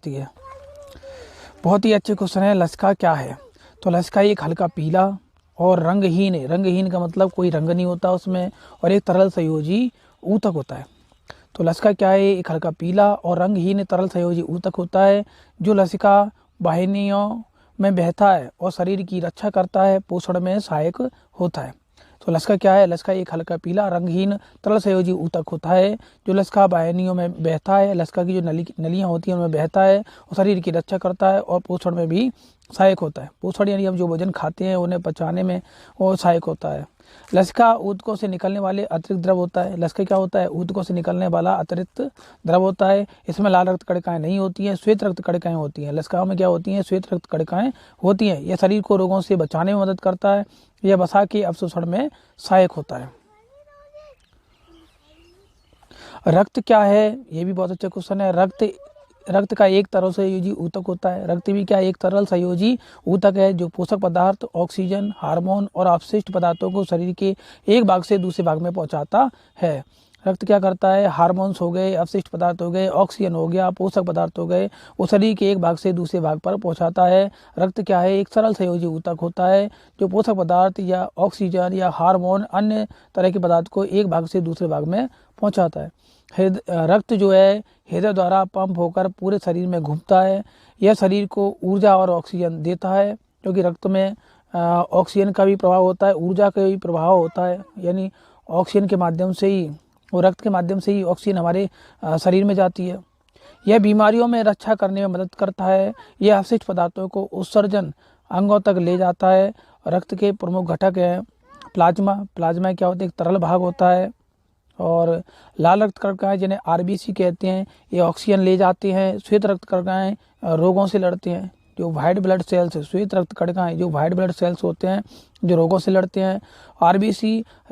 होती है। बहुत ही अच्छे क्वेश्चन है, लसिका क्या है? तो लसिका एक हल्का पीला और रंगहीन है। रंगहीन का मतलब कोई रंग नहीं होता उसमें, और एक तरल संयोजी ऊतक होता है। तो लसिका क्या है? एक हल्का पीला और रंगहीन तरल संयोजी ऊतक होता है, जो लसिका वाहिनियों में बहता है और शरीर की रक्षा करता है, पोषण में सहायक होता है। तो लसिका क्या है? लसिका एक हल्का पीला रंगहीन तरल संयोजी ऊतक होता है, जो लसिका वाहिनियों में बहता है, लसिका की जो नलियाँ होती हैं उनमें बहता है और शरीर की रक्षा करता है और पोषण में भी सहायक होता है। पोषण यानी हम जो भोजन खाते हैं उन्हें पचाने में वो सहायक होता है। लसिका ऊतकों से निकलने वाले अतिरिक्त द्रव होता है। लसिका क्या होता है? ऊतकों से निकलने वाला अतिरिक्त द्रव होता है। इसमें लाल रक्त कणिकाएं नहीं होती हैं, श्वेत रक्त कणिकाएं होती हैं। लसिका में क्या होती हैं? श्वेत रक्त कणिकाएं होती हैं। यह शरीर को रोगों से बचाने में मदद करता है। यह वसा के अवशोषण में सहायक होता है। रक्त क्या है? ये भी बहुत अच्छा क्वेश्चन है। रक्त का एक तरल संयोजी ऊतक होता है। रक्त भी क्या? एक तरल संयोजी ऊतक है, जो पोषक पदार्थ, ऑक्सीजन, हार्मोन और अपशिष्ट पदार्थों को शरीर के एक भाग से दूसरे भाग में पहुंचाता है। रक्त क्या करता है? हार्मोन्स हो गए, अपशिष्ट पदार्थ हो गए, ऑक्सीजन हो गया, पोषक पदार्थ हो गए, वो शरीर के एक भाग से दूसरे भाग पर पहुंचाता है। रक्त क्या है? एक सरल संयोजी ऊतक होता है, जो पोषक पदार्थ या ऑक्सीजन या हार्मोन अन्य तरह के पदार्थ को एक भाग से दूसरे भाग में पहुंचाता है। रक्त जो है हृदय द्वारा पंप होकर पूरे शरीर में घूमता है। यह शरीर को ऊर्जा और ऑक्सीजन देता है, क्योंकि रक्त में ऑक्सीजन का भी प्रभाव होता है, ऊर्जा का भी प्रभाव होता है। यानी ऑक्सीजन के माध्यम से ही और रक्त के माध्यम से ही ऑक्सीजन हमारे शरीर में जाती है। यह बीमारियों में रक्षा करने में मदद करता है। यह अपशिष्ट पदार्थों को उत्सर्जन अंगों तक ले जाता है। रक्त के प्रमुख घटक हैं प्लाज्मा। प्लाज्मा क्या होता है? एक तरल भाग होता है। और लाल रक्त कणिकाएं जिन्हें आरबीसी कहते हैं, ये ऑक्सीजन ले जाते हैं। श्वेत रक्त कणिकाएं रोगों से लड़ते हैं। जो वाइट ब्लड सेल्स, श्वेत रक्त कणिकाएं जो वाइट ब्लड सेल्स होते हैं, जो रोगों से लड़ते हैं। आरबीसी